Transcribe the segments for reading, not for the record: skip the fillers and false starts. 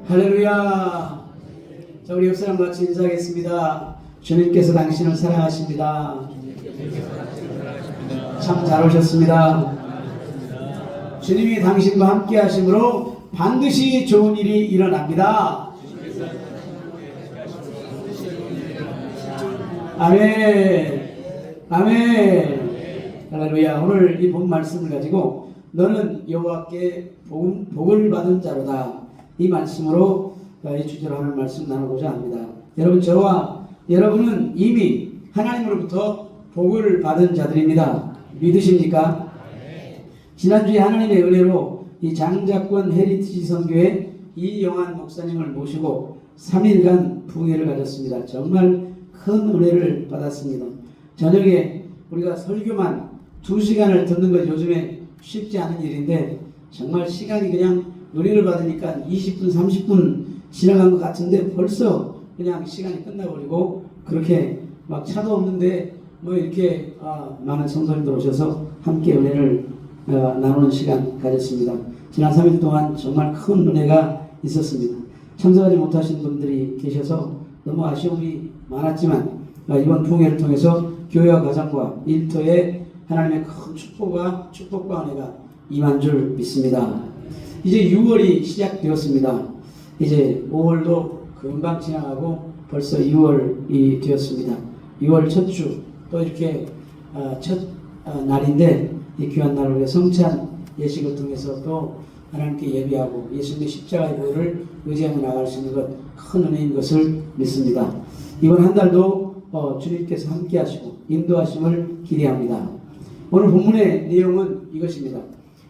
할렐루야. 자, 우리 옆 사람 같이 인사하겠습니다. 주님께서 당신을 사랑하십니다. 참 잘 오셨습니다. 주님이 당신과 함께 하심으로 반드시 좋은 일이 일어납니다. 아멘. 아멘. 할렐루야. 오늘 이 본 말씀을 가지고 너는 여호와께 복을 받은 자로다, 이 말씀으로 이 주제로 하는 말씀 나누고자 합니다. 여러분, 저와 여러분은 이미 하나님으로부터 복을 받은 자들입니다. 믿으십니까? 지난주에 하나님의 은혜로 이 장자권 헤리티지 선교회 이영환 목사님을 모시고 3일간 부흥회를 가졌습니다. 정말 큰 은혜를 받았습니다. 저녁에 우리가 설교만 2시간을 듣는 것 요즘에 쉽지 않은 일인데, 정말 시간이 그냥 은혜를 받으니까 20분 30분 지나간 것 같은데 벌써 그냥 시간이 끝나버리고, 그렇게 막 차도 없는데 뭐 이렇게 많은 성도님들 오셔서 함께 은혜를 나누는 시간 가졌습니다. 지난 3일 동안 정말 큰 은혜가 있었습니다. 참석하지 못하신 분들이 계셔서 너무 아쉬움이 많았지만, 이번 부흥회를 통해서 교회와 가정과 일터에 하나님의 큰 축복과 은혜가 임한 줄 믿습니다. 이제 6월이 시작되었습니다. 이제 5월도 금방 지나가고 벌써 6월이 되었습니다. 6월 첫 주, 또 이렇게 첫 날인데, 이 귀한 날을 위해 성찬 예식을 통해서 또 하나님께 예배하고 예수님의 십자가의 보혈을 의지하며 나갈 수 있는 것, 큰 은혜인 것을 믿습니다. 이번 한 달도 주님께서 함께 하시고 인도하심을 기대합니다. 오늘 본문의 내용은 이것입니다.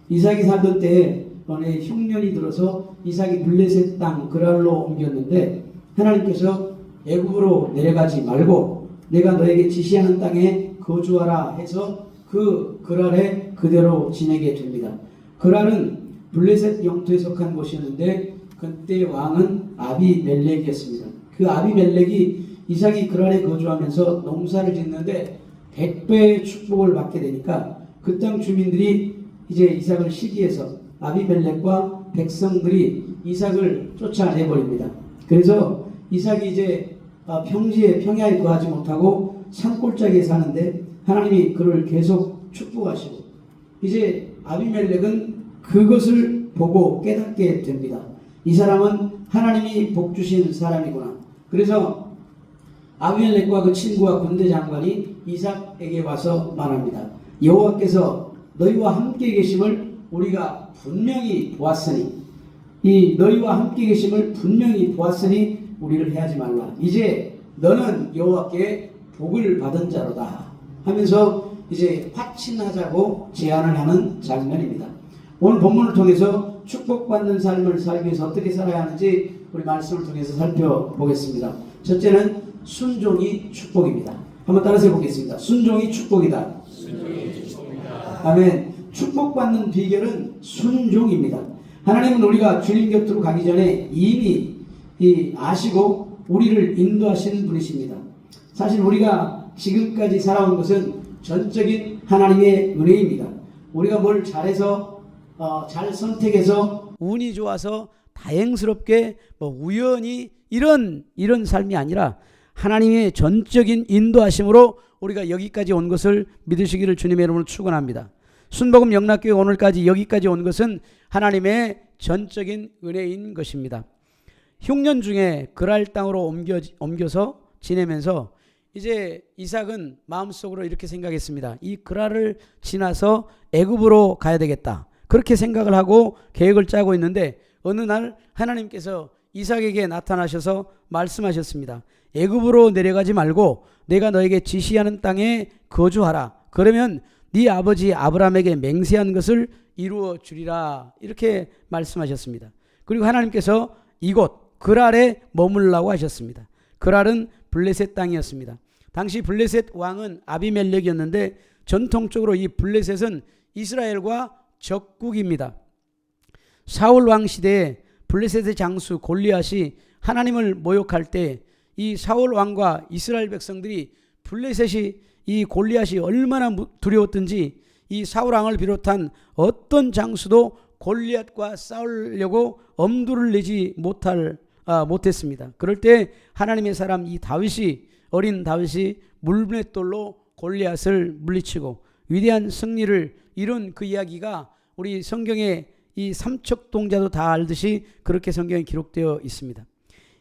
이삭이 살던 때에 어느 흉년이 들어서 이삭이 블레셋 땅 그랄로 옮겼는데, 하나님께서 애굽으로 내려가지 말고 내가 너에게 지시하는 땅에 거주하라 해서 그 그랄에 그대로 지내게 됩니다. 그랄은 블레셋 영토에 속한 곳이었는데 그때 왕은 아비멜렉이었습니다. 그 아비멜렉이 이삭이 그랄에 거주하면서 농사를 짓는데 100배의 축복을 받게 되니까 그 땅 주민들이 이제 이삭을 시기해서 아비멜렉과 백성들이 이삭을 쫓아내버립니다. 그래서 이삭이 이제 평지에 평야에 거하지 못하고 산골짜기에 사는데 하나님이 그를 계속 축복하시고, 이제 아비멜렉은 그것을 보고 깨닫게 됩니다. 이 사람은 하나님이 복 주신 사람이구나. 그래서 아비멜렉과 그 친구와 군대 장관이 이삭에게 와서 말합니다. 여호와께서 너희와 함께 계심을 우리가 분명히 보았으니, 이 너희와 함께 계심을 분명히 보았으니 우리를 해하지 말라. 이제 너는 여호와께 복을 받은 자로다 하면서 이제 화친하자고 제안을 하는 장면입니다. 오늘 본문을 통해서 축복받는 삶을 살기 위해서 어떻게 살아야 하는지 우리 말씀을 통해서 살펴보겠습니다. 첫째는 순종이 축복입니다. 한번 따라서 해보겠습니다. 순종이 축복이다. 아멘. 축복받는 비결은 순종입니다. 하나님은 우리가 주님 곁으로 가기 전에 이미 아시고 우리를 인도하시는 분이십니다. 사실 우리가 지금까지 살아온 것은 전적인 하나님의 은혜입니다. 우리가 뭘 잘해서 잘 선택해서 운이 좋아서 다행스럽게 우연히 이런 삶이 아니라 하나님의 전적인 인도하심으로 우리가 여기까지 온 것을 믿으시기를 주님의 이름으로 축원합니다. 순복음 영락교회 오늘까지 여기까지 온 것은 하나님의 전적인 은혜인 것입니다. 흉년 중에 그랄 땅으로 옮겨서 지내면서 이제 이삭은 마음속으로 이렇게 생각했습니다. 이 그랄을 지나서 애굽으로 가야 되겠다. 그렇게 생각을 하고 계획을 짜고 있는데, 어느 날 하나님께서 이삭에게 나타나셔서 말씀하셨습니다. 애굽으로 내려가지 말고 내가 너에게 지시하는 땅에 거주하라. 그러면 네 아버지 아브라함에게 맹세한 것을 이루어 주리라. 이렇게 말씀하셨습니다. 그리고 하나님께서 이곳 그랄에 머물라고 하셨습니다. 그랄은 블레셋 땅이었습니다. 당시 블레셋 왕은 아비멜렉이었는데 전통적으로 이 블레셋은 이스라엘과 적국입니다. 사울 왕 시대에 블레셋의 장수 골리앗이 하나님을 모욕할 때 이 사울 왕과 이스라엘 백성들이 블레셋이 이 골리앗이 얼마나 두려웠던지 이 사울 왕을 비롯한 어떤 장수도 골리앗과 싸우려고 엄두를 내지 못했습니다. 그럴 때 하나님의 사람 이 어린 다윗이 물맷돌로 골리앗을 물리치고 위대한 승리를 이룬 그 이야기가 우리 성경의 이 삼척동자도 다 알듯이 그렇게 성경에 기록되어 있습니다.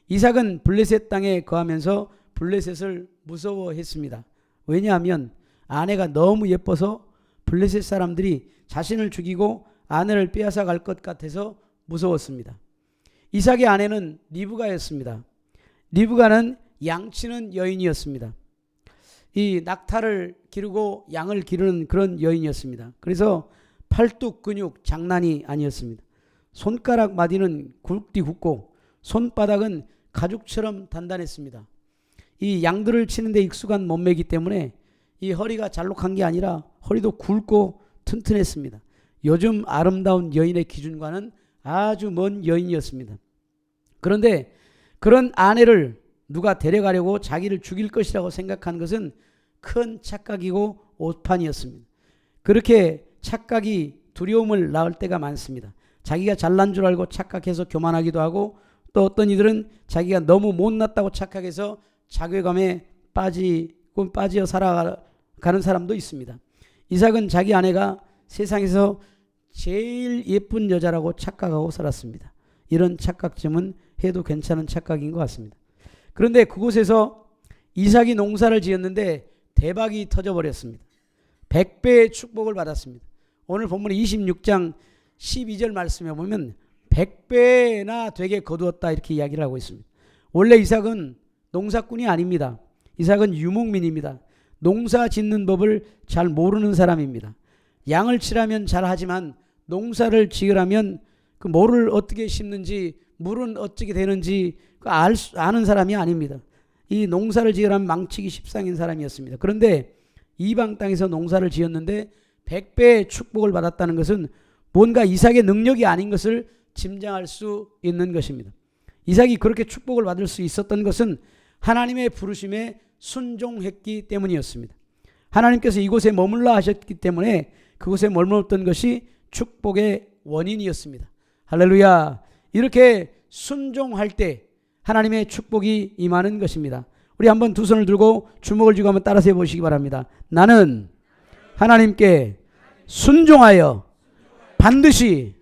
이삭은 블레셋 땅에 거하면서 블레셋을 무서워했습니다. 왜냐하면 아내가 너무 예뻐서 블레셋 사람들이 자신을 죽이고 아내를 빼앗아 갈 것 같아서 무서웠습니다. 이삭의 아내는 리브가였습니다. 리브가는 양치는 여인이었습니다. 이 낙타를 기르고 양을 기르는 그런 여인이었습니다. 그래서 팔뚝 근육 장난이 아니었습니다. 손가락 마디는 굵디 굵고 손바닥은 가죽처럼 단단했습니다. 이 양들을 치는데 익숙한 몸매이기 때문에 이 허리가 잘록한 게 아니라 허리도 굵고 튼튼했습니다. 요즘 아름다운 여인의 기준과는 아주 먼 여인이었습니다. 그런데 그런 아내를 누가 데려가려고 자기를 죽일 것이라고 생각한 것은 큰 착각이고 오판이었습니다. 그렇게 착각이 두려움을 낳을 때가 많습니다. 자기가 잘난 줄 알고 착각해서 교만하기도 하고, 또 어떤 이들은 자기가 너무 못났다고 착각해서 자괴감에 빠져 살아가는 사람도 있습니다. 이삭은 자기 아내가 세상에서 제일 예쁜 여자라고 착각하고 살았습니다. 이런 착각쯤은 해도 괜찮은 착각인 것 같습니다. 그런데 그곳에서 이삭이 농사를 지었는데 대박이 터져버렸습니다. 100배의 축복을 받았습니다. 오늘 본문 26장 12절 말씀에 보면 100배나 되게 거두었다 이렇게 이야기를 하고 있습니다. 원래 이삭은 농사꾼이 아닙니다. 이삭은 유목민입니다. 농사 짓는 법을 잘 모르는 사람입니다. 양을 치라면 잘하지만 농사를 지으라면 그 뭐를 어떻게 심는지 물은 어떻게 되는지 아는 사람이 아닙니다. 이 농사를 지으라면 망치기 십상인 사람이었습니다. 그런데 이방 땅에서 농사를 지었는데 100배의 축복을 받았다는 것은 뭔가 이삭의 능력이 아닌 것을 짐작할 수 있는 것입니다. 이삭이 그렇게 축복을 받을 수 있었던 것은 하나님의 부르심에 순종했기 때문이었습니다. 하나님께서 이곳에 머물러 하셨기 때문에 그곳에 머물렀던 것이 축복의 원인이었습니다. 할렐루야. 이렇게 순종할 때 하나님의 축복이 임하는 것입니다. 우리 한번 두 손을 들고 주먹을 쥐고 한번 따라서 해보시기 바랍니다. 나는 하나님께 순종하여 반드시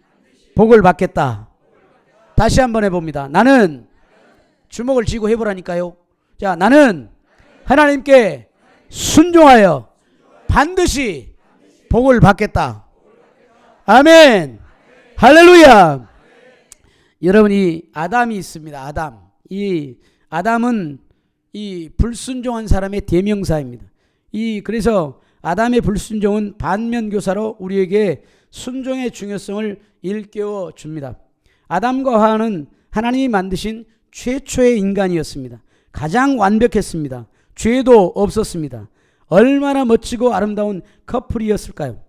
복을 받겠다. 다시 한번 해봅니다. 나는 주먹을 쥐고 해보라니까요. 자, 나는 하나님께 순종하여 반드시 복을 받겠다. 아멘. 할렐루야. 여러분이 아담이 있습니다. 이 아담은 이 불순종한 사람의 대명사입니다. 그래서 아담의 불순종은 반면교사로 우리에게 순종의 중요성을 일깨워 줍니다. 아담과 하와는 하나님이 만드신 최초의 인간이었습니다. 가장 완벽했습니다. 죄도 없었습니다. 얼마나 멋지고 아름다운 커플이었을까요?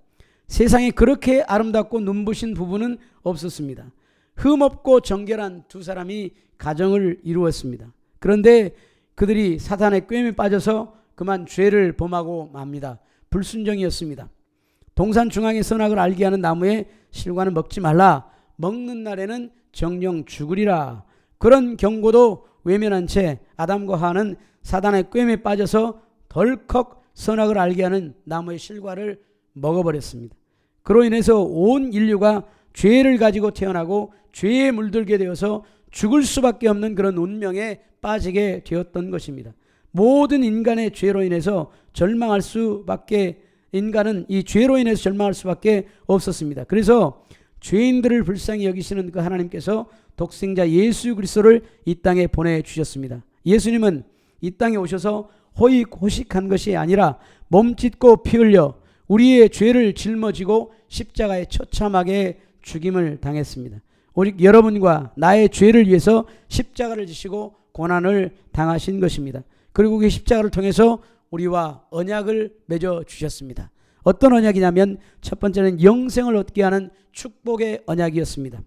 세상에 그렇게 아름답고 눈부신 부부는 없었습니다. 흠없고 정결한 두 사람이 가정을 이루었습니다. 그런데 그들이 사탄의 꾀임에 빠져서 그만 죄를 범하고 맙니다. 불순종이었습니다. 동산 중앙의 선악을 알게 하는 나무의 실과는 먹지 말라. 먹는 날에는 정령 죽으리라. 그런 경고도 외면한 채 아담과 하와는 사단의 꾀임에 빠져서 덜컥 선악을 알게 하는 나무의 실과를 먹어버렸습니다. 그로 인해서 온 인류가 죄를 가지고 태어나고 죄에 물들게 되어서 죽을 수밖에 없는 그런 운명에 빠지게 되었던 것입니다. 모든 인간의 죄로 인해서 인간은 이 죄로 인해서 절망할 수밖에 없었습니다. 그래서 죄인들을 불쌍히 여기시는 그 하나님께서 독생자 예수 그리스도를 이 땅에 보내주셨습니다. 예수님은 이 땅에 오셔서 호식한 것이 아니라 몸짓고 피 흘려 우리의 죄를 짊어지고 십자가에 처참하게 죽임을 당했습니다. 오직 여러분과 나의 죄를 위해서 십자가를 지시고 고난을 당하신 것입니다. 그리고 그 십자가를 통해서 우리와 언약을 맺어 주셨습니다. 어떤 언약이냐면 첫 번째는 영생을 얻게 하는 축복의 언약이었습니다.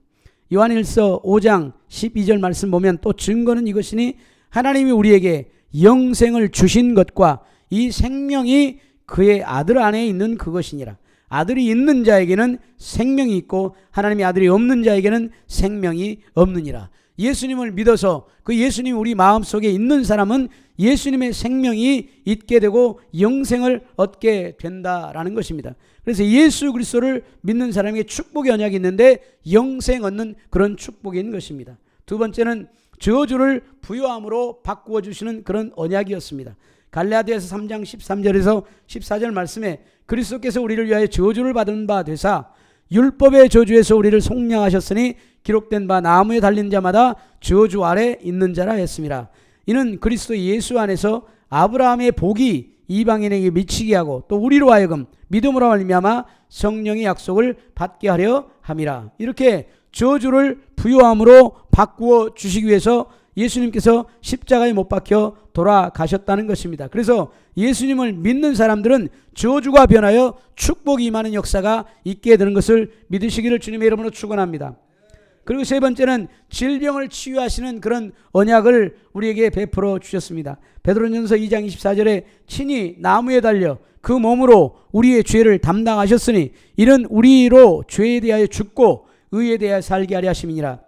요한일서 5장 12절 말씀 보면 또 증거는 이것이니 하나님이 우리에게 영생을 주신 것과 이 생명이 그의 아들 안에 있는 그것이니라. 아들이 있는 자에게는 생명이 있고 하나님의 아들이 없는 자에게는 생명이 없느니라. 예수님을 믿어서 그 예수님이 우리 마음속에 있는 사람은 예수님의 생명이 있게 되고 영생을 얻게 된다라는 것입니다. 그래서 예수 그리스도를 믿는 사람에게 축복의 언약이 있는데 영생 얻는 그런 축복이 있는 것입니다. 두 번째는 저주를 부요함으로 바꾸어 주시는 그런 언약이었습니다. 갈라디아서 3장 13절에서 14절 말씀에 그리스도께서 우리를 위하여 저주를 받은 바 되사 율법의 저주에서 우리를 속량하셨으니 기록된 바 나무에 달린 자마다 저주 아래 있는 자라 했습니다. 이는 그리스도 예수 안에서 아브라함의 복이 이방인에게 미치게 하고 또 우리로 하여금 믿음으로 말미암아 성령의 약속을 받게 하려 함이라. 이렇게 저주를 부요함으로 바꾸어 주시기 위해서 예수님께서 십자가에 못 박혀 돌아가셨다는 것입니다. 그래서 예수님을 믿는 사람들은 저주가 변하여 축복이 임하는 역사가 있게 되는 것을 믿으시기를 주님의 이름으로 축원합니다. 그리고 세 번째는 질병을 치유하시는 그런 언약을 우리에게 베풀어 주셨습니다. 베드로전서 2장 24절에 친히 나무에 달려 그 몸으로 우리의 죄를 담당하셨으니 이는 우리로 죄에 대하여 죽고 의에 대하여 살게 하려 하심이니라.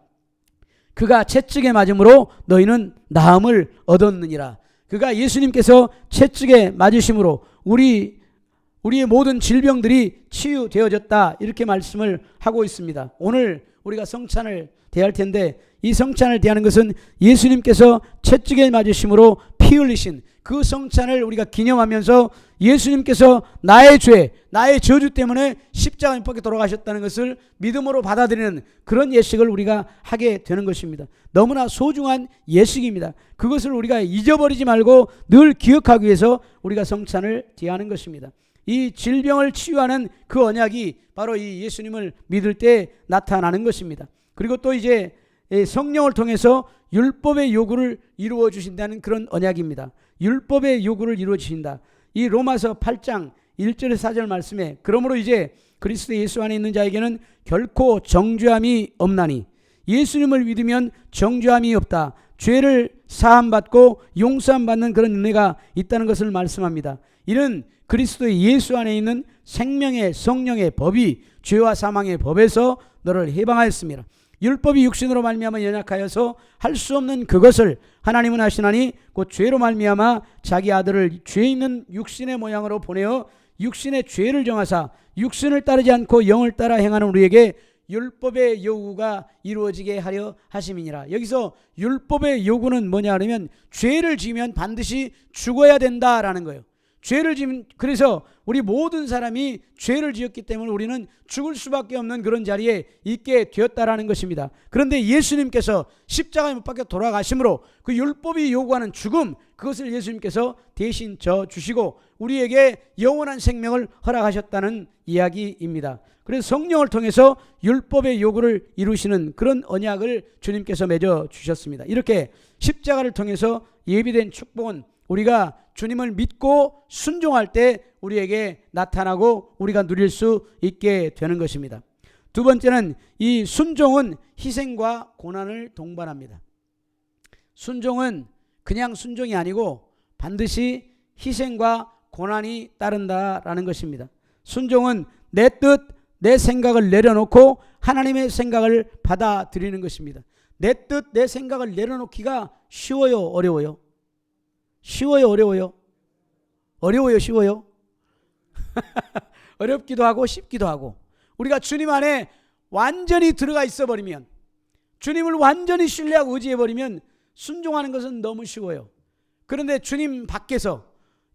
그가 채찍에 맞음으로 너희는 나음을 얻었느니라. 그가 예수님께서 채찍에 맞으심으로 우리의 모든 질병들이 치유되어졌다, 이렇게 말씀을 하고 있습니다. 오늘 우리가 성찬을 대할 텐데 이 성찬을 대하는 것은 예수님께서 채찍에 맞으심으로 피 흘리신 그 성찬을 우리가 기념하면서 예수님께서 나의 죄, 나의 저주 때문에 십자가에 못 박혀 돌아가셨다는 것을 믿음으로 받아들이는 그런 예식을 우리가 하게 되는 것입니다. 너무나 소중한 예식입니다. 그것을 우리가 잊어버리지 말고 늘 기억하기 위해서 우리가 성찬을 대하는 것입니다. 이 질병을 치유하는 그 언약이 바로 이 예수님을 믿을 때 나타나는 것입니다. 그리고 또 이제 성령을 통해서 율법의 요구를 이루어 주신다는 그런 언약입니다. 율법의 요구를 이루어 주신다. 이 로마서 8장 1절에서 4절 말씀에 그러므로 이제 그리스도 예수 안에 있는 자에게는 결코 정죄함이 없나니 예수님을 믿으면 정죄함이 없다. 죄를 사함받고 용서함받는 그런 은혜가 있다는 것을 말씀합니다. 이는 그리스도 예수 안에 있는 생명의 성령의 법이 죄와 사망의 법에서 너를 해방하였습니다. 율법이 육신으로 말미암아 연약하여서 할 수 없는 그것을 하나님은 하시나니 곧 죄로 말미암아 자기 아들을 죄 있는 육신의 모양으로 보내어 육신의 죄를 정하사 육신을 따르지 않고 영을 따라 행하는 우리에게 율법의 요구가 이루어지게 하려 하심이니라. 여기서 율법의 요구는 뭐냐 하면 죄를 지으면 반드시 죽어야 된다라는 거예요. 죄를 지은, 그래서 우리 모든 사람이 죄를 지었기 때문에 우리는 죽을 수밖에 없는 그런 자리에 있게 되었다라는 것입니다. 그런데 예수님께서 십자가에 못 박혀 돌아가심으로 그 율법이 요구하는 죽음, 그것을 예수님께서 대신 져 주시고 우리에게 영원한 생명을 허락하셨다는 이야기입니다. 그래서 성령을 통해서 율법의 요구를 이루시는 그런 언약을 주님께서 맺어 주셨습니다. 이렇게 십자가를 통해서 예비된 축복은 우리가 주님을 믿고 순종할 때 우리에게 나타나고 우리가 누릴 수 있게 되는 것입니다. 두 번째는 이 순종은 희생과 고난을 동반합니다. 순종은 그냥 순종이 아니고 반드시 희생과 고난이 따른다라는 것입니다. 순종은 내 뜻, 내 생각을 내려놓고 하나님의 생각을 받아들이는 것입니다. 내 뜻, 내 생각을 내려놓기가 쉬워요, 어려워요? 쉬워요, 어려워요? 어려워요, 쉬워요? 어렵기도 하고 쉽기도 하고. 우리가 주님 안에 완전히 들어가 있어 버리면, 주님을 완전히 신뢰하고 의지해 버리면 순종하는 것은 너무 쉬워요. 그런데 주님 밖에서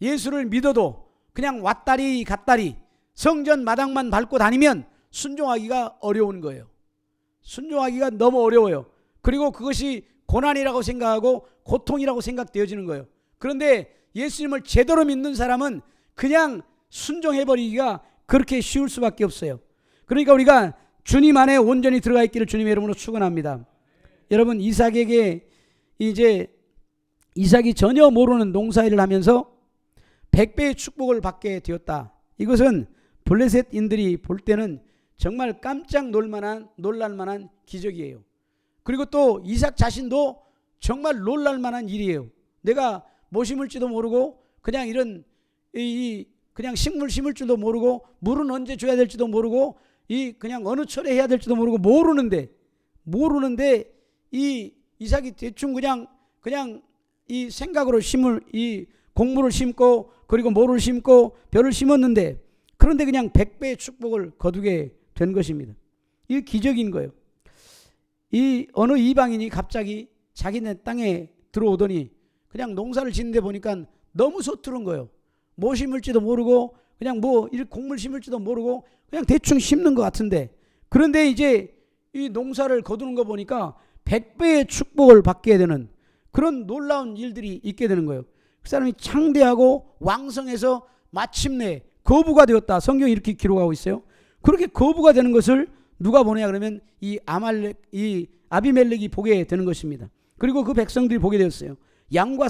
예수를 믿어도 그냥 왔다리 갔다리 성전 마당만 밟고 다니면 순종하기가 어려운 거예요. 순종하기가 너무 어려워요. 그리고 그것이 고난이라고 생각하고 고통이라고 생각되어지는 거예요. 그런데 예수님을 제대로 믿는 사람은 그냥 순종해버리기가 그렇게 쉬울 수밖에 없어요. 그러니까 우리가 주님 안에 온전히 들어가 있기를 주님의 이름으로 축원합니다. 여러분, 이삭에게 이제 이삭이 전혀 모르는 농사일을 하면서 100배의 축복을 받게 되었다. 이것은 블레셋인들이 볼 때는 정말 깜짝 놀랄만한 기적이에요. 그리고 또 이삭 자신도 정말 놀랄만한 일이에요. 내가 뭐 심을지도 모르고 그냥 이런 이 그냥 식물 심을 줄도 모르고 물은 언제 줘야 될지도 모르고 이 그냥 어느 철에 해야 될지도 모르고 모르는데 이 이삭이 대충 그냥 이 생각으로 이 곡물을 심고 그리고 모를 심고 벼를 심었는데 그런데 그냥 100배의 축복을 거두게 된 것입니다. 이게 기적인 거예요. 이 어느 이방인이 갑자기 자기네 땅에 들어오더니 그냥 농사를 짓는데 보니까 너무 서투른 거예요. 뭐 심을지도 모르고 그냥 뭐 이 곡물 심을지도 모르고 그냥 대충 심는 것 같은데 그런데 이제 이 농사를 거두는 거 보니까 100배의 축복을 받게 되는 그런 놀라운 일들이 있게 되는 거예요. 그 사람이 창대하고 왕성해서 마침내 거부가 되었다. 성경이 이렇게 기록하고 있어요. 그렇게 거부가 되는 것을 누가 보냐 그러면 이 아비멜렉이 보게 되는 것입니다. 그리고 그 백성들이 보게 되었어요. 양과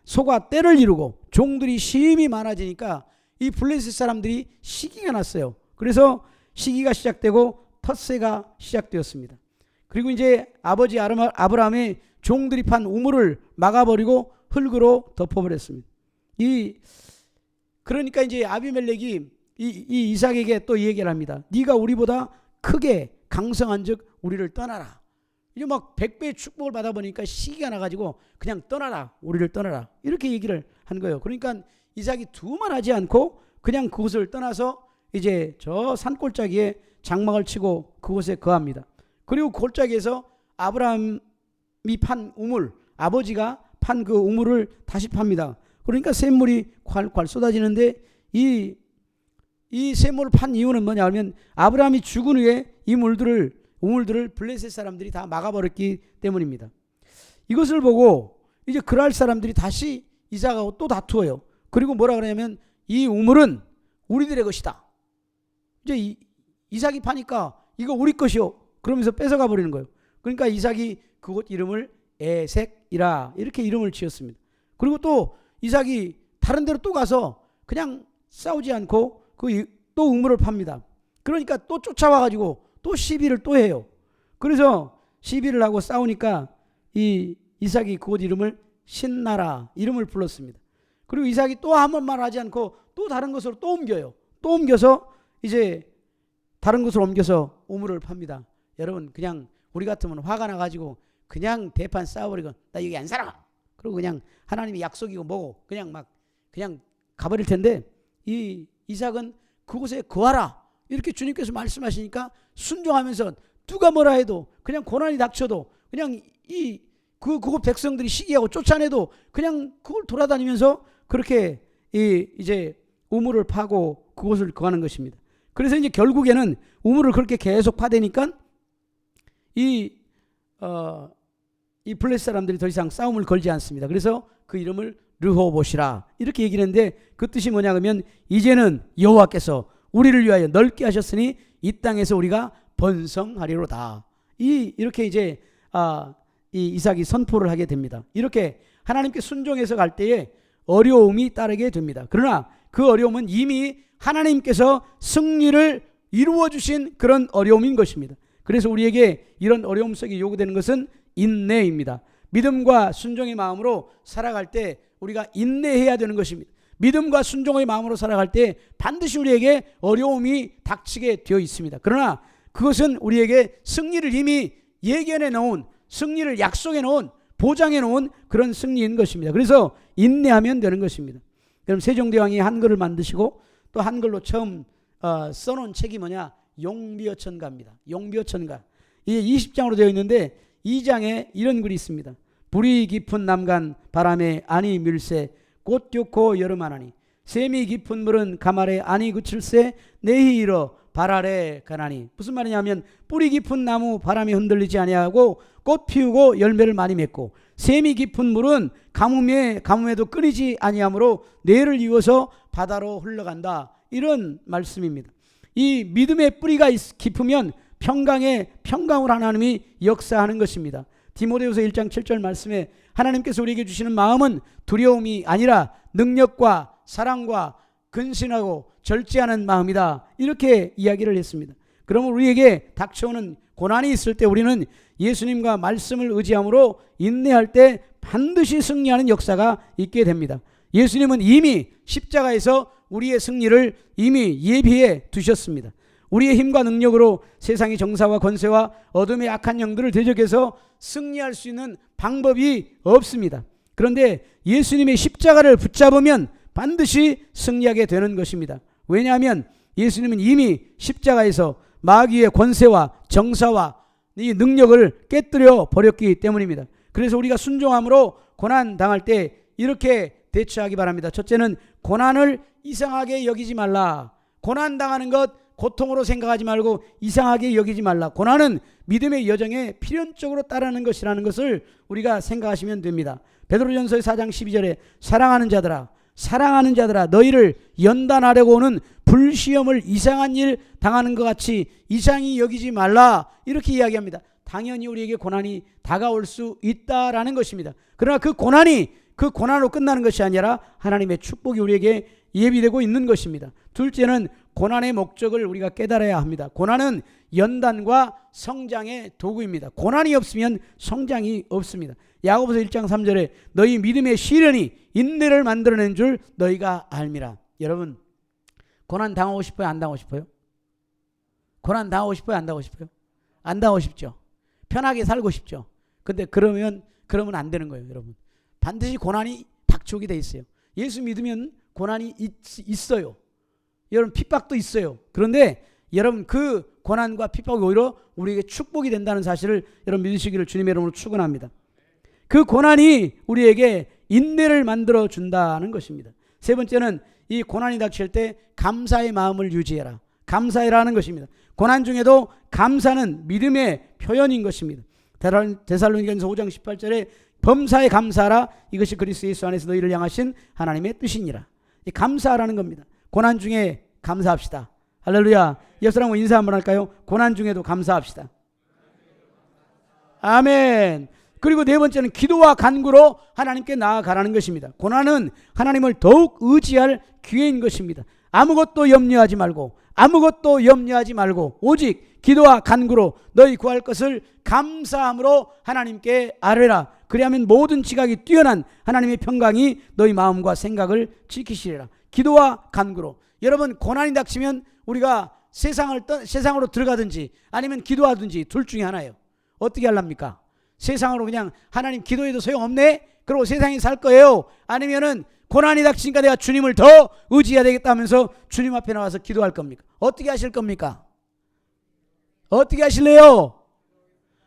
소가 떼를 이루고 종들이 심히 많아지니까 이 블레셋 사람들이 시기가 났어요. 그래서 시기가 시작되고 텃세가 시작되었습니다. 그리고 이제 아버지 아브라함의 종들이 판 우물을 막아버리고 흙으로 덮어버렸습니다. 그러니까 이제 아비멜렉이 이 이삭에게 또 이 얘기를 합니다. 네가 우리보다 크게 강성한즉 우리를 떠나라. 이제 막 100배의 축복을 받아보니까 시기가 나가지고 그냥 떠나라. 우리를 떠나라. 이렇게 얘기를 한 거예요. 그러니까 이삭이 두말하지 않고 그냥 그곳을 떠나서 이제 저 산골짜기에 장막을 치고 그곳에 거합니다. 그리고 그 골짜기에서 아브라함이 판 우물, 아버지가 판 그 우물을 다시 팝니다. 그러니까 샘물이 콸콸 쏟아지는데 이 샘물을 판 이유는 뭐냐 하면 아브라함이 죽은 후에 이 우물들을 블레셋 사람들이 다 막아버렸기 때문입니다. 이것을 보고 이제 그랄 사람들이 다시 이삭하고 또 다투어요. 그리고 뭐라 그러냐면 이 우물은 우리들의 것이다. 이제 이삭이 파니까 이거 우리 것이요. 그러면서 뺏어가 버리는 거예요. 그러니까 이삭이 그곳 이름을 에색이라 이렇게 이름을 지었습니다. 그리고 또 이삭이 다른 데로 또 가서 그냥 싸우지 않고 또 우물을 팝니다. 그러니까 또 쫓아와가지고 또 시비를 또 해요. 그래서 시비를 하고 싸우니까 이 이삭이 그곳 이름을 신나라 이름을 불렀습니다. 그리고 이삭이 또 한 번 말하지 않고 또 다른 곳으로 또 옮겨요. 또 옮겨서 이제 다른 곳으로 옮겨서 우물을 팝니다. 여러분 그냥 우리 같으면 화가 나가지고 그냥 대판 싸워버리고 나 여기 안 살아. 그리고 그냥 하나님이 약속이고 뭐고 그냥 가버릴 텐데 이 이삭은 그곳에 거하라 이렇게 주님께서 말씀하시니까 순종하면서 누가 뭐라 해도 그냥 고난이 닥쳐도 그냥 그곳 백성들이 시기하고 쫓아내도 그냥 그걸 돌아다니면서 그렇게 이제 우물을 파고 그곳을 거하는 것입니다. 그래서 이제 결국에는 우물을 그렇게 계속 파대니까 이 블레셋 사람들이 더 이상 싸움을 걸지 않습니다. 그래서 그 이름을 르호봇이라 이렇게 얘기를 했는데 그 뜻이 뭐냐 하면 이제는 여호와께서 우리를 위하여 넓게 하셨으니 이 땅에서 우리가 번성하리로다. 이렇게 이제 이 이삭이 선포를 하게 됩니다. 이렇게 하나님께 순종해서 갈 때에 어려움이 따르게 됩니다. 그러나 그 어려움은 이미 하나님께서 승리를 이루어 주신 그런 어려움인 것입니다. 그래서 우리에게 이런 어려움 속에 요구되는 것은 인내입니다. 믿음과 순종의 마음으로 살아갈 때 우리가 인내해야 되는 것입니다. 믿음과 순종의 마음으로 살아갈 때 반드시 우리에게 어려움이 닥치게 되어 있습니다. 그러나 그것은 우리에게 승리를 이미 예견해 놓은, 승리를 약속해 놓은, 보장해 놓은 그런 승리인 것입니다. 그래서 인내하면 되는 것입니다. 그럼 세종대왕이 한글을 만드시고 또 한글로 처음 써놓은 책이 뭐냐? 용비어천가입니다. 용비어천가. 이게 20장으로 되어 있는데 2장에 이런 글이 있습니다. 불이 깊은 남간 바람에 아니 밀새 꽃 좋고 여름 하나니 샘이 깊은 물은 가말에 아니 그칠새 내히 일어 발 아래 가나니. 무슨 말이냐면 뿌리 깊은 나무 바람이 흔들리지 아니하고 꽃 피우고 열매를 많이 맺고 샘이 깊은 물은 가뭄에도 끊이지 아니하므로 뇌를 이어서 바다로 흘러간다. 이런 말씀입니다. 이 믿음의 뿌리가 깊으면 평강으로 하나님이 역사하는 것입니다. 디모데후서 1장 7절 말씀에 하나님께서 우리에게 주시는 마음은 두려움이 아니라 능력과 사랑과 근신하고 절제하는 마음이다. 이렇게 이야기를 했습니다. 그러면 우리에게 닥쳐오는 고난이 있을 때 우리는 예수님과 말씀을 의지함으로 인내할 때 반드시 승리하는 역사가 있게 됩니다. 예수님은 이미 십자가에서 우리의 승리를 이미 예비해 두셨습니다. 우리의 힘과 능력으로 세상의 정사와 권세와 어둠의 악한 영들을 대적해서 승리할 수 있는 방법이 없습니다. 그런데 예수님의 십자가를 붙잡으면 반드시 승리하게 되는 것입니다. 왜냐하면 예수님은 이미 십자가에서 마귀의 권세와 정사와 이 능력을 깨뜨려 버렸기 때문입니다. 그래서 우리가 순종함으로 고난 당할 때 이렇게 대처하기 바랍니다. 첫째는 고난을 이상하게 여기지 말라. 고난 당하는 것 고통으로 생각하지 말고 이상하게 여기지 말라. 고난은 믿음의 여정에 필연적으로 따르는 것이라는 것을 우리가 생각하시면 됩니다. 베드로전서 4장 12절에 사랑하는 자들아 너희를 연단하려고 오는 불시험을 이상한 일 당하는 것 같이 이상히 여기지 말라. 이렇게 이야기합니다. 당연히 우리에게 고난이 다가올 수 있다라는 것입니다. 그러나 그 고난으로 끝나는 것이 아니라 하나님의 축복이 우리에게 예비되고 있는 것입니다. 둘째는 고난의 목적을 우리가 깨달아야 합니다. 고난은 연단과 성장의 도구입니다. 고난이 없으면 성장이 없습니다. 야고보서 1장 3절에 너희 믿음의 시련이 인내를 만들어낸 줄 너희가 알미라. 여러분, 고난 당하고 싶어요? 안 당하고 싶어요? 고난 당하고 싶어요? 안 당하고 싶어요? 안 당하고 싶죠. 편하게 살고 싶죠. 근데 그러면 안 되는 거예요, 여러분. 반드시 고난이 닥쳐오게 돼 있어요. 예수 믿으면 고난이 있어요. 여러분, 핍박도 있어요. 그런데 여러분, 그 고난과 핍박이 오히려 우리에게 축복이 된다는 사실을 여러분 믿으시기를 주님의 이름으로 축원합니다. 그 고난이 우리에게 인내를 만들어 준다는 것입니다. 세 번째는 이 고난이 닥칠 때 감사의 마음을 유지해라. 감사해라는 것입니다. 고난 중에도 감사는 믿음의 표현인 것입니다. 데살로니가전서 5장 18절에 범사에 감사하라. 이것이 그리스도 예수 안에서 너희를 향하신 하나님의 뜻이니라. 감사하라는 겁니다. 고난 중에 감사합시다. 할렐루야. 옆 사람과 인사 한번 할까요? 고난 중에도 감사합시다. 아멘. 그리고 네 번째는 기도와 간구로 하나님께 나아가라는 것입니다. 고난은 하나님을 더욱 의지할 기회인 것입니다. 아무것도 염려하지 말고 오직 기도와 간구로 너희 구할 것을 감사함으로 하나님께 아뢰라. 그리하면 모든 지각이 뛰어난 하나님의 평강이 너희 마음과 생각을 지키시리라. 기도와 간구로. 여러분, 고난이 닥치면 우리가 세상으로 들어가든지 아니면 기도하든지 둘 중에 하나예요. 어떻게 하랍니까? 세상으로 그냥 하나님 기도해도 소용없네? 그러고 세상에 살 거예요? 아니면은 고난이 닥치니까 내가 주님을 더 의지해야 되겠다면서 주님 앞에 나와서 기도할 겁니까? 어떻게 하실 겁니까? 어떻게 하실래요?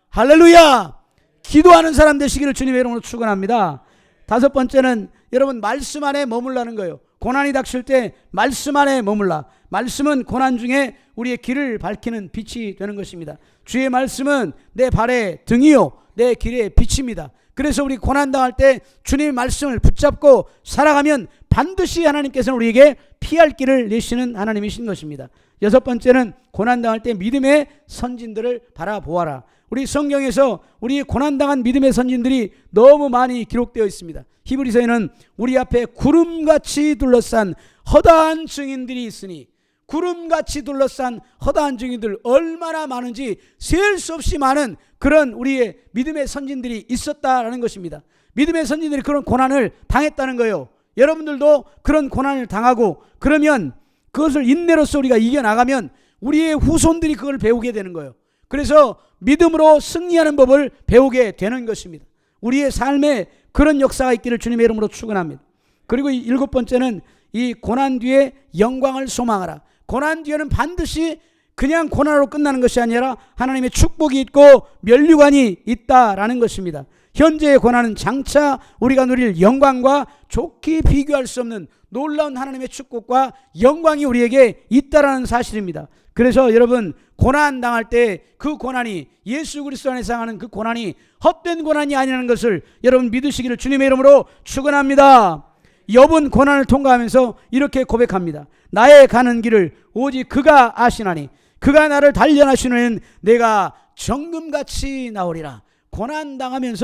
할렐루야! 기도하는 사람 되시기를 주님의 이름으로 축원합니다. 다섯 번째는 여러분, 말씀 안에 머물라는 거예요. 고난이 닥칠 때 말씀 안에 머물라. 말씀은 고난 중에 우리의 길을 밝히는 빛이 되는 것입니다. 주의 말씀은 내 발의 등이요 내 길의 빛입니다. 그래서 우리 고난 당할 때 주님의 말씀을 붙잡고 살아가면 반드시 하나님께서는 우리에게 피할 길을 내시는 하나님이신 것입니다. 여섯 번째는 고난 당할 때 믿음의 선진들을 바라보아라. 우리 성경에서 우리 고난당한 믿음의 선진들이 너무 많이 기록되어 있습니다. 히브리서에는 우리 앞에 구름같이 둘러싼 허다한 증인들이 있으니, 구름같이 둘러싼 허다한 증인들 얼마나 많은지 셀 수 없이 많은 그런 우리의 믿음의 선진들이 있었다라는 것입니다. 믿음의 선진들이 그런 고난을 당했다는 거예요. 여러분들도 그런 고난을 당하고 그러면 그것을 인내로서 우리가 이겨나가면 우리의 후손들이 그걸 배우게 되는 거예요. 그래서 믿음으로 승리하는 법을 배우게 되는 것입니다. 우리의 삶에 그런 역사가 있기를 주님의 이름으로 축원합니다. 그리고 일곱 번째는 이 고난 뒤에 영광을 소망하라. 고난 뒤에는 반드시 그냥 고난으로 끝나는 것이 아니라 하나님의 축복이 있고 면류관이 있다라는 것입니다. 현재의 고난은 장차 우리가 누릴 영광과 좋게 비교할 수 없는 놀라운 하나님의 축복과 영광이 우리에게 있다라는 사실입니다. 그래서 여러분, 고난 당할 때 그 고난이 예수 그리스도 안에서 당하는 그 고난이 헛된 고난이 아니라는 것을 여러분 믿으시기를 주님의 이름으로 축원합니다. 욥은 고난을 통과하면서 이렇게 고백합니다. 나의 가는 길을 오직 그가 아시나니 그가 나를 단련하시는 내가 정금같이 나오리라. 고난당하면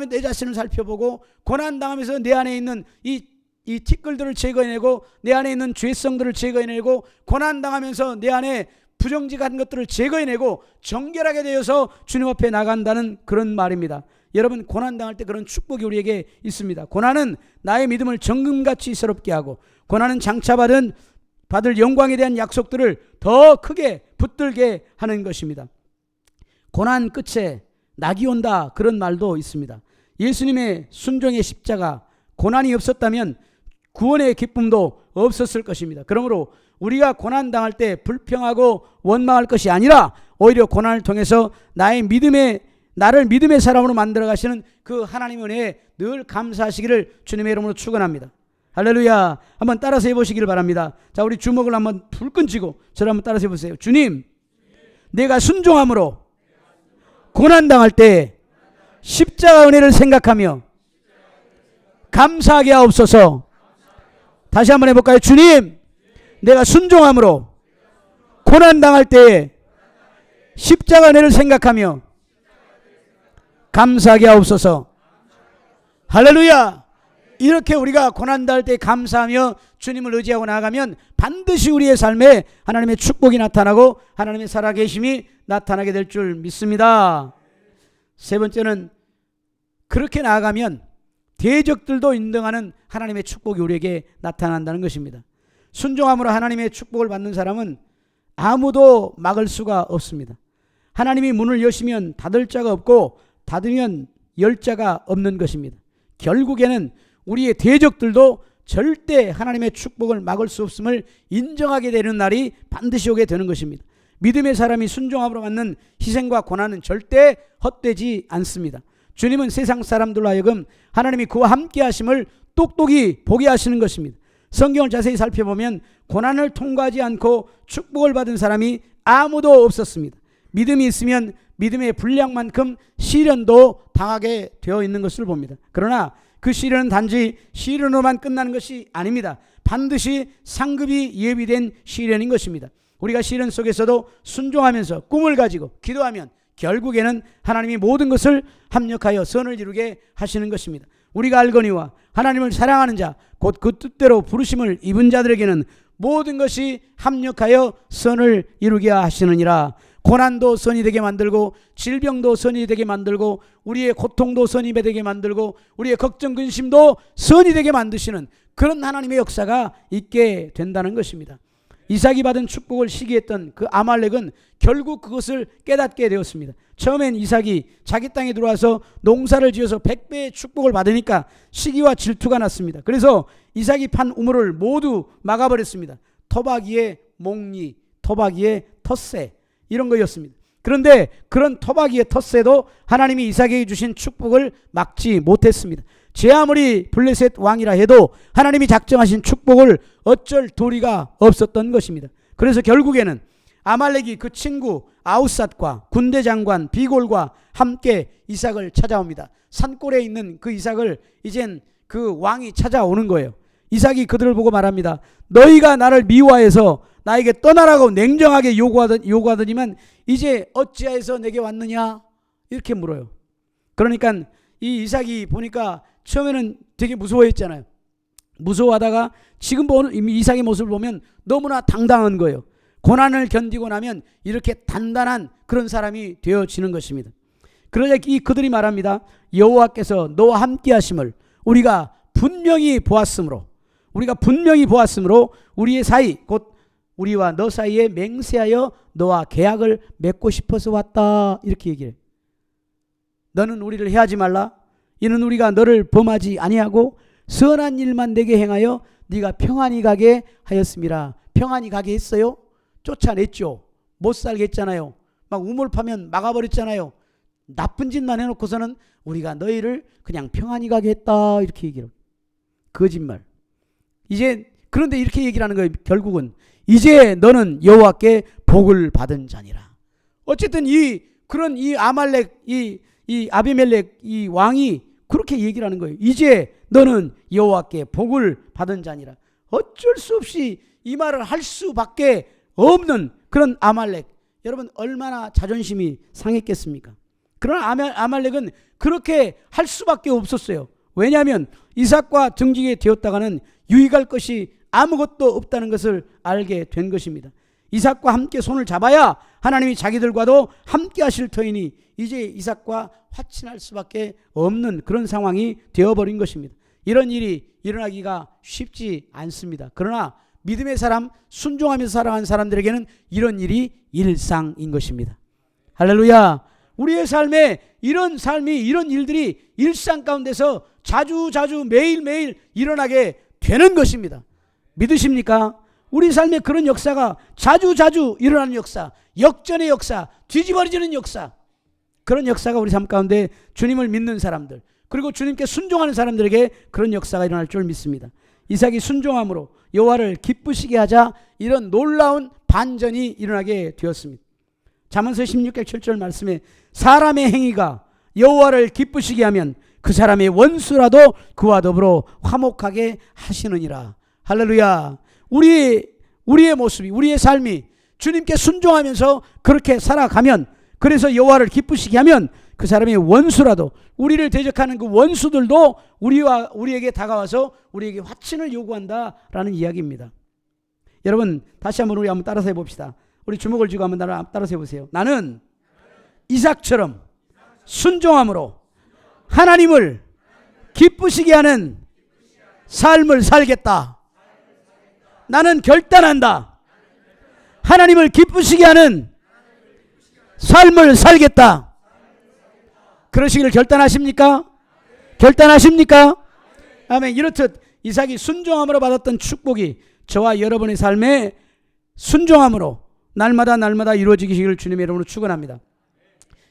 내 자신을 살펴보고 고난당하면서 내 안에 있는 이 티끌들을 제거해내고 내 안에 있는 죄성들을 제거해내고 고난당하면서 내 안에 부정직한 것들을 제거해내고 정결하게 되어서 주님 앞에 나간다는 그런 말입니다. 여러분 고난 당할 때 그런 축복이 우리에게 있습니다. 고난은 나의 믿음을 정금같이 새롭게 하고, 고난은 장차 받을 영광에 대한 약속들을 더 크게 붙들게 하는 것입니다. 고난 끝에 낙이 온다, 그런 말도 있습니다. 예수님의 순종의 십자가, 고난이 없었다면 구원의 기쁨도 없었을 것입니다. 그러므로 우리가 고난 당할 때 불평하고 원망할 것이 아니라 오히려 고난을 통해서 나를 믿음의 사람으로 만들어 가시는 그 하나님의 은혜에 늘 감사하시기를 주님의 이름으로 축원합니다. 할렐루야. 한번 따라서 해보시기를 바랍니다. 자, 우리 주먹을 한번 불끈 쥐고 저를 한번 따라서 해보세요. 주님, 내가 순종함으로 고난 당할 때 십자가 은혜를 생각하며 감사하게 하옵소서. 다시 한번 해볼까요? 주님, 내가 순종함으로 고난 당할 때 십자가 은혜를 생각하며 감사하게 하옵소서. 할렐루야. 이렇게 우리가 고난 당할 때 감사하며 주님을 의지하고 나아가면 반드시 우리의 삶에 하나님의 축복이 나타나고 하나님의 살아계심이 나타나게 될 줄 믿습니다. 세 번째는, 그렇게 나아가면 대적들도 인정하는 하나님의 축복이 우리에게 나타난다는 것입니다. 순종함으로 하나님의 축복을 받는 사람은 아무도 막을 수가 없습니다. 하나님이 문을 여시면 닫을 자가 없고 닫으면 열 자가 없는 것입니다. 결국에는 우리의 대적들도 절대 하나님의 축복을 막을 수 없음을 인정하게 되는 날이 반드시 오게 되는 것입니다. 믿음의 사람이 순종함으로 받는 희생과 고난은 절대 헛되지 않습니다. 주님은 세상 사람들로 하여금 하나님이 그와 함께 하심을 똑똑히 보게 하시는 것입니다. 성경을 자세히 살펴보면 고난을 통과하지 않고 축복을 받은 사람이 아무도 없었습니다. 믿음이 있으면 믿음의 분량만큼 시련도 당하게 되어 있는 것을 봅니다. 그러나 그 시련은 단지 시련으로만 끝나는 것이 아닙니다. 반드시 상급이 예비된 시련인 것입니다. 우리가 시련 속에서도 순종하면서 꿈을 가지고 기도하면 결국에는 하나님이 모든 것을 합력하여 선을 이루게 하시는 것입니다. 우리가 알거니와 하나님을 사랑하는 자, 곧 그 뜻대로 부르심을 입은 자들에게는 모든 것이 합력하여 선을 이루게 하시느니라. 고난도 선이 되게 만들고 질병도 선이 되게 만들고 우리의 고통도 선이 되게 만들고 우리의 걱정 근심도 선이 되게 만드시는 그런 하나님의 역사가 있게 된다는 것입니다. 이삭이 받은 축복을 시기했던 그 아말렉은 결국 그것을 깨닫게 되었습니다. 처음엔 이삭이 자기 땅에 들어와서 농사를 지어서 100배의 축복을 받으니까 시기와 질투가 났습니다. 그래서 이삭이 판 우물을 모두 막아버렸습니다. 토박이의 몽리, 토박이의 텃새, 이런 거였습니다. 그런데 그런 토박이의 텃새도 하나님이 이삭에게 주신 축복을 막지 못했습니다. 제 아무리 블레셋 왕이라 해도 하나님이 작정하신 축복을 어쩔 도리가 없었던 것입니다. 그래서 결국에는 아말렉이 그 친구 아우삿과 군대 장관 비골과 함께 이삭을 찾아옵니다. 산골에 있는 그 이삭을 이젠 그 왕이 찾아오는 거예요. 이삭이 그들을 보고 말합니다. 너희가 나를 미워해서 나에게 떠나라고 냉정하게 요구하더니만 이제 어찌하여서 내게 왔느냐? 이렇게 물어요. 그러니까 이 이삭이 보니까 처음에는 되게 무서워했잖아요. 무서워하다가 지금 보는 이삭의 모습을 보면 너무나 당당한 거예요. 고난을 견디고 나면 이렇게 단단한 그런 사람이 되어지는 것입니다. 그러자 그들이 말합니다. 여호와께서 너와 함께 하심을 우리가 분명히 보았으므로 우리의 사이 곧 우리와 너 사이에 맹세하여 너와 계약을 맺고 싶어서 왔다. 이렇게 얘기해요. 너는 우리를 해하지 말라. 이는 우리가 너를 범하지 아니하고 선한 일만 내게 행하여 네가 평안히 가게 하였음이라. 평안히 가게 했어요? 쫓아냈죠. 못 살게 했잖아요. 막 우물 파면 막아버렸잖아요. 나쁜 짓만 해놓고서는 우리가 너희를 그냥 평안히 가게 했다. 이렇게 얘기해요. 거짓말. 이제 그런데 이렇게 얘기를 하는 거예요. 결국은 이제 너는 여호와께 복을 받은 자니라. 어쨌든 이 아말렉 이 아비멜렉 이 왕이 그렇게 얘기를 하는 거예요. 이제 너는 여호와께 복을 받은 자니라. 어쩔 수 없이 이 말을 할 수밖에 없는 그런 아말렉. 여러분 얼마나 자존심이 상했겠습니까? 그러나 아말렉은 그렇게 할 수밖에 없었어요. 왜냐하면 이삭과 등지게 되었다가는 유익할 것이 아무것도 없다는 것을 알게 된 것입니다. 이삭과 함께 손을 잡아야 하나님이 자기들과도 함께 하실 터이니 이제 이삭과 화친할 수밖에 없는 그런 상황이 되어버린 것입니다. 이런 일이 일어나기가 쉽지 않습니다. 그러나 믿음의 사람, 순종하면서 살아가는 사람들에게는 이런 일이 일상인 것입니다. 할렐루야. 우리의 삶에 이런 삶이, 이런 일들이 일상 가운데서 자주 매일매일 일어나게 되는 것입니다. 믿으십니까? 우리 삶에 그런 역사가 자주 일어나는 역사, 역전의 역사, 뒤집어지는 역사, 그런 역사가 우리 삶 가운데 주님을 믿는 사람들, 그리고 주님께 순종하는 사람들에게 그런 역사가 일어날 줄 믿습니다. 이삭이 순종함으로 여호와를 기쁘시게 하자 이런 놀라운 반전이 일어나게 되었습니다. 잠언서 16장 7절 말씀에 사람의 행위가 여호와를 기쁘시게 하면 그 사람의 원수라도 그와 더불어 화목하게 하시느니라. 할렐루야. 우리의 모습이, 우리의 삶이 주님께 순종하면서 그렇게 살아가면, 그래서 여호와를 기쁘시게 하면 그 사람의 원수라도, 우리를 대적하는 그 원수들도 우리에게 다가와서 우리에게 화친을 요구한다라는 이야기입니다. 여러분 다시 한번 우리 한번 따라서 해봅시다. 우리 주먹을 쥐고 한번 따라서 해보세요. 나는 이삭처럼 순종함으로 하나님을 기쁘시게 하는 삶을 살겠다. 나는 결단한다. 하나님을 기쁘시게 하는 삶을 살겠다. 그러시기를 결단하십니까? 결단하십니까? 아멘. 이렇듯 이삭이 순종함으로 받았던 축복이 저와 여러분의 삶에 순종함으로 날마다 이루어지기를 주님의 이름으로 축원합니다.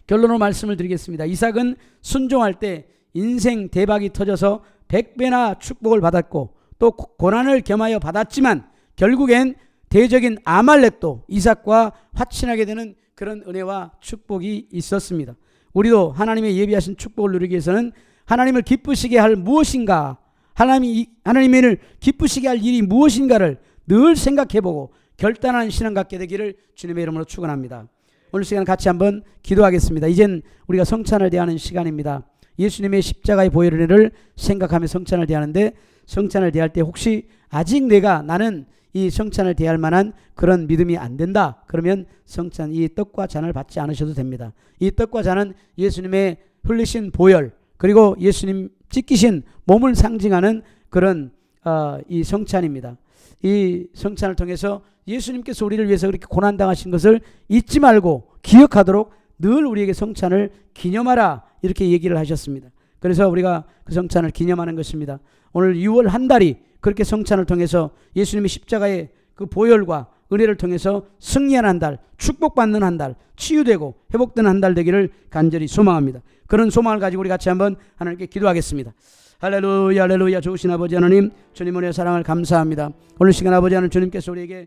결론으로 말씀을 드리겠습니다. 이삭은 순종할 때 인생 대박이 터져서 100배나 축복을 받았고 또 고난을 겸하여 받았지만 결국엔 대적인 아말렉도 이삭과 화친하게 되는 그런 은혜와 축복이 있었습니다. 우리도 하나님의 예비하신 축복을 누리기 위해서는 하나님을 기쁘시게 할 무엇인가, 하나님을 기쁘시게 할 일이 무엇인가를 늘 생각해보고 결단하는 신앙 갖게 되기를 주님의 이름으로 축원합니다. 오늘 시간 같이 한번 기도하겠습니다. 이젠 우리가 성찬을 대하는 시간입니다. 예수님의 십자가의 보혈을 생각하며 성찬을 대하는데, 성찬을 대할 때 혹시 아직 나는 이 성찬을 대할 만한 그런 믿음이 안 된다, 그러면 성찬, 이 떡과 잔을 받지 않으셔도 됩니다. 이 떡과 잔은 예수님의 흘리신 보혈, 그리고 예수님 찢기신 몸을 상징하는 그런 이 성찬입니다. 이 성찬을 통해서 예수님께서 우리를 위해서 그렇게 고난당하신 것을 잊지 말고 기억하도록 늘 우리에게 성찬을 기념하라, 이렇게 얘기를 하셨습니다. 그래서 우리가 그 성찬을 기념하는 것입니다. 오늘 6월 한 달이 그렇게 성찬을 통해서 예수님의 십자가의 그 보혈과 은혜를 통해서 승리하는 한 달, 축복받는 한 달, 치유되고 회복되는 한 달 되기를 간절히 소망합니다. 그런 소망을 가지고 우리 같이 한번 하나님께 기도하겠습니다. 할렐루야, 할렐루야. 좋으신 아버지 하나님, 주님 은혜의 사랑을 감사합니다. 오늘 시간 아버지 하나님, 주님께서 우리에게